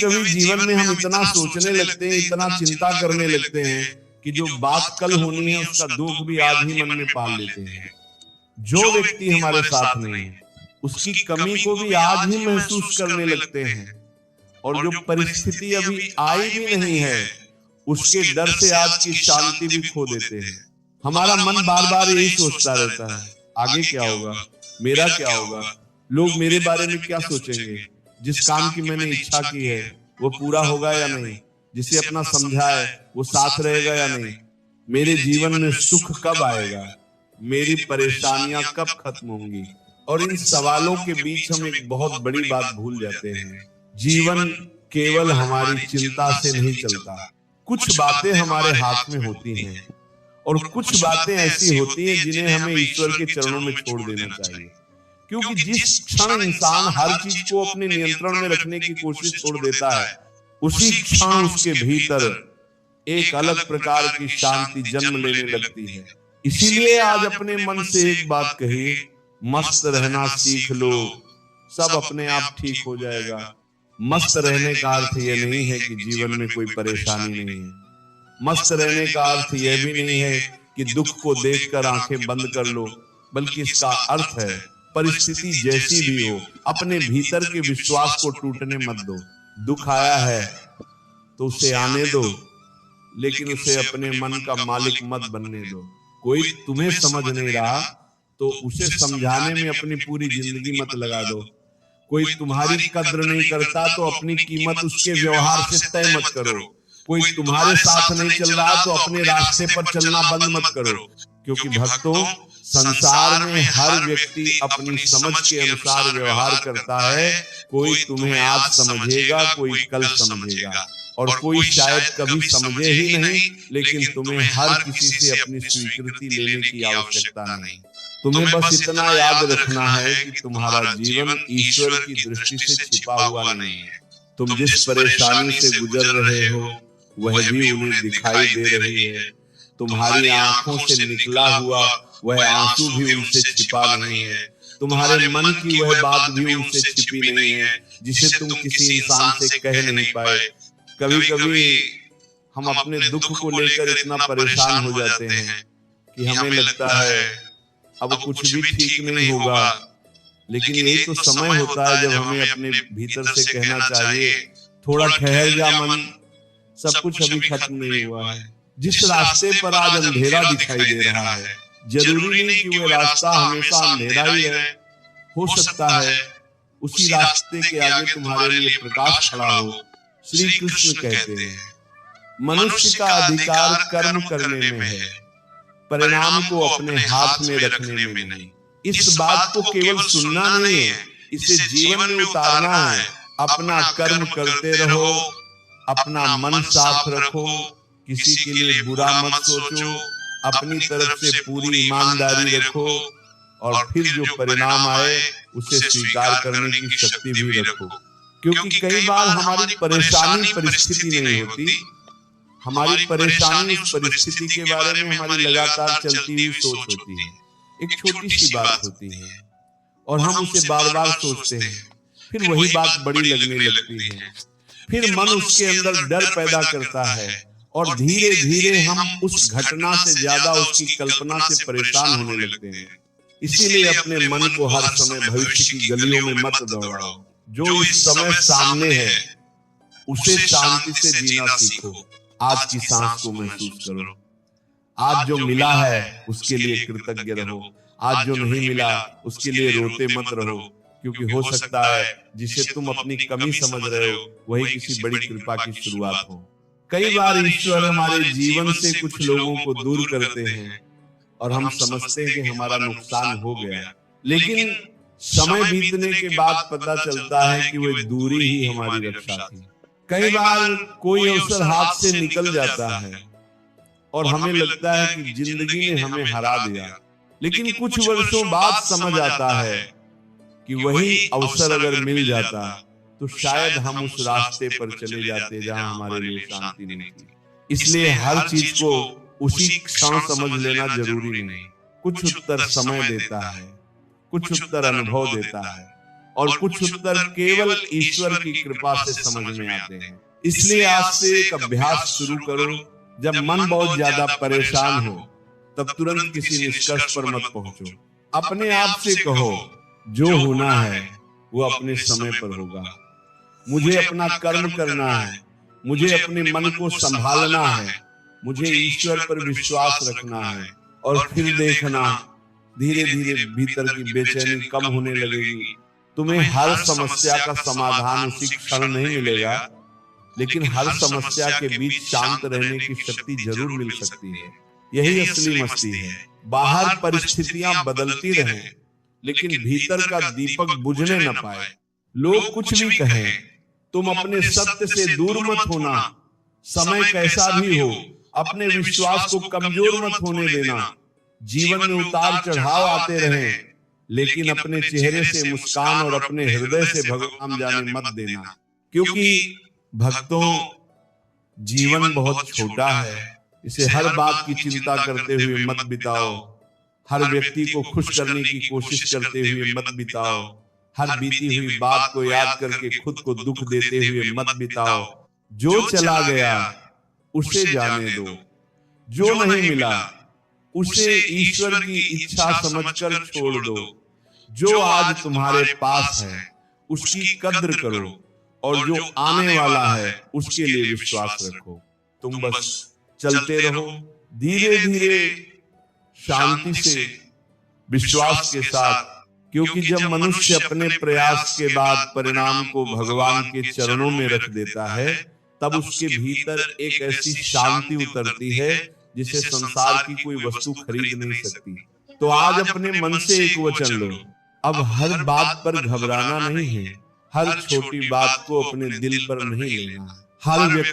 कभी जीवन में हम इतना सोचने लगते हैं, इतना चिंता करने लगते हैं कि जो बात कल होनी है उसका दुख भी आज ही मन में पाल लेते हैं। जो व्यक्ति हमारे साथ नहीं है उसकी कमी को भी आज ही महसूस करने लगते हैं, और जो परिस्थिति अभी आई भी नहीं है उसके डर से आज की शांति भी खो देते हैं। हमारा मन बार बार यही सोचता रहता है, आगे क्या होगा, मेरा क्या होगा, लोग मेरे बारे में क्या सोचेंगे, जिस काम की मैंने इच्छा की है वो पूरा होगा या नहीं, जिसे अपना समझा है वो साथ रहेगा या नहीं, मेरे जीवन में सुख कब आएगा, मेरी परेशानियां कब खत्म होंगी। और इन सवालों के बीच हम एक बहुत बड़ी बात भूल जाते हैं, जीवन केवल हमारी चिंता से नहीं चलता। कुछ बातें हमारे हाथ में होती हैं और कुछ बातें ऐसी होती हैं जिन्हें हमें ईश्वर के चरणों में छोड़ देना चाहिए, क्योंकि जिस क्षण इंसान हर चीज को अपने नियंत्रण में रखने की कोशिश छोड़ देता है उसी क्षण उसके भीतर एक अलग प्रकार की शांति जन्म लेने लगती है। इसीलिए आज अपने मन से एक बात कहिए, मस्त रहना सीख लो, सब अपने आप ठीक हो जाएगा। मस्त रहने का अर्थ यह नहीं है कि जीवन में कोई परेशानी नहीं है। मस्त रहने का अर्थ यह भी नहीं है कि दुख को देखकर आंखें बंद कर लो, बल्कि इसका अर्थ है परिस्थिति जैसी भी हो अपने भीतर के विश्वास को टूटने मत दो। दुख आया है तो उसे आने दो, लेकिन उसे अपने मन का मालिक मत बनने दो। कोई तुम्हें समझ नहीं रहा तो उसे समझाने में अपनी पूरी जिंदगी मत लगा दो। कोई तुम्हारी कद्र नहीं करता तो अपनी कीमत उसके व्यवहार से तय मत करो। कोई तुम्हारे साथ नहीं चल रहा तो अपने रास्ते पर चलना बंद मत करो, क्योंकि भक्तों, संसार में हर व्यक्ति अपनी समझ के अनुसार व्यवहार करता है। कोई तुम्हें आज समझेगा, कोई कल समझेगा, और कोई शायद कभी समझे ही नहीं, लेकिन तुम्हें हर किसी से अपनी स्वीकृति लेने की आवश्यकता नहीं। तुम्हें बस इतना याद रखना है कि तुम्हारा जीवन ईश्वर की दृष्टि से छिपा हुआ नहीं है। तुम जिस परेशानी से गुजर रहे हो वह भी उन्हें दिखाई दे रही है। तुम्हारी आंखों से निकला हुआ वह आंसू भी उनसे छिपा नहीं है। तुम्हारे मन की वह बात भी उनसे छिपी नहीं है जिसे तुम किसी इंसान से कह नहीं पाए। कभी कभी हम अपने दुख को लेकर इतना परेशान हो जाते हैं कि हमें लगता है अब कुछ भी ठीक नहीं होगा, लेकिन यही तो समय होता है जब हमें अपने भीतर से कहना चाहिए, थोड़ा ठहर जा मन, सब कुछ अभी खत्म नहीं हुआ है। जिस रास्ते पर आज अंधेरा दिखाई दे रहा है, जरूरी नहीं कि वह रास्ता हमेशा अंधेरा ही रहे। हो सकता है उसी रास्ते के आगे तुम्हारे लिए प्रकाश खड़ा हो। श्री कृष्ण कहते हैं, मनुष्य का अधिकार कर्म करने में है, परिणाम को अपने हाथ में रखने में नहीं। इस बात को केवल सुनना नहीं है, इसे जीवन में उतारना है। अपना कर्म करते रहो, अपना मन साफ रखो, किसी के लिए बुरा मत सोचो, अपनी तरफ से पूरी ईमानदारी रखो, और फिर जो परिणाम आए उसे स्वीकार करने की शक्ति भी रखो। क्योंकि कई बार हमारी परेशानी परिस्थिति नहीं होती, हमारी परेशानी उस परिस्थिति के बारे में हमारी लगातार चलती हुई सोच होती है। एक छोटी सी बात होती है और हम उसे बार बार सोचते हैं, फिर वही बात बड़ी लगने लगती है। फिर मन उसके अंदर डर पैदा करता है और धीरे धीरे हम उस घटना से ज्यादा उसकी कल्पना से परेशान होने लगते हैं। इसीलिए अपने मन को हर समय भविष्य की गलियों में मत दौड़ाओ। जो इस समय सामने है उसे शांति से जीना सीखो। आज की सांस को महसूस करो। आज जो मिला है उसके लिए कृतज्ञ रहो। आज जो नहीं मिला उसके लिए रोते मत रहो, क्योंकि हो सकता है जिसे तुम अपनी कमी समझ रहे हो वही किसी बड़ी कृपा की शुरुआत हो। कई बार ईश्वर हमारे जीवन से कुछ लोगों को दूर करते हैं और हम समझते हैं कि हमारा नुकसान हो गया, लेकिन समय बीतने के बाद पता चलता है कि वह दूरी ही हमारी रक्षा थी। कई बार कोई अवसर हाथ से निकल जाता है और हमें लगता है कि जिंदगी ने हमें हरा दिया, लेकिन कुछ वर्षों बाद समझ आता है कि वही अवसर अगर मिल जाता तो शायद हम उस रास्ते पर चले जाते जहां हमारे लिए शांति नहीं थी। इसलिए हर चीज को उसी क्षण समझ लेना जरूरी नहीं। कुछ उत्तर समय देता है, कुछ उत्तर अनुभव देता है, और कुछ उत्तर केवल ईश्वर की कृपा से समझ में आते हैं। इसलिए आज से एक अभ्यास शुरू करो, जब मन बहुत ज्यादा परेशान हो तब तुरंत किसी निष्कर्ष पर मत पहुंचो। अपने आप से कहो, जो होना है वो अपने समय पर होगा। मुझे अपना कर्म करना है, मुझे अपने मन को संभालना है, मुझे ईश्वर पर विश्वास रखना है। और फिर देखना, धीरे धीरे भीतर की बेचैनी कम होने लगेगी। तुम्हें हर समस्या का समाधान उसी क्षण नहीं मिलेगा, लेकिन हर समस्या के बीच शांत रहने की शक्ति जरूर मिल सकती है। यही असली मस्ती है। बाहर परिस्थितियां बदलती रहें, लेकिन भीतर का दीपक बुझने न पाए। लोग कुछ भी कहें, तुम अपने सत्य से दूर मत होना। समय कैसा भी हो, अपने विश्वास को कमजोर मत होने देना। जीवन में उतार चढ़ाव आते रहें, लेकिन अपने चेहरे से मुस्कान और अपने हृदय से भगवान जाने मत देना। क्योंकि भक्तों, जीवन बहुत छोटा है, इसे हर बात की चिंता करते हुए मत बिताओ। हर व्यक्ति को खुश करने की कोशिश करते हुए मत बिताओ। हर बीती हुई बात को याद करके खुद को दुख देते हुए मत बिताओ। जो चला गया उसे जाने दो, जो नहीं मिला उसे ईश्वर की इच्छा समझकर छोड़ दो। जो आज तुम्हारे पास है उसकी कद्र करो, और जो आने वाला है उसके लिए विश्वास रखो। तुम बस चलते रहो, धीरे धीरे, शांति से, विश्वास के साथ। क्योंकि जब मनुष्य अपने प्रयास के बाद परिणाम को भगवान के चरणों में रख देता है, तब उसके भीतर एक ऐसी शांति उतरती है जिसे संसार की कोई वस्तु खरीद नहीं सकती। तो आज अपने मन से एक वचन लो, अब हर बात पर घबराना नहीं है, हर छोटी बात को अपने दिल पर नहीं लेना। हर व्यक्ति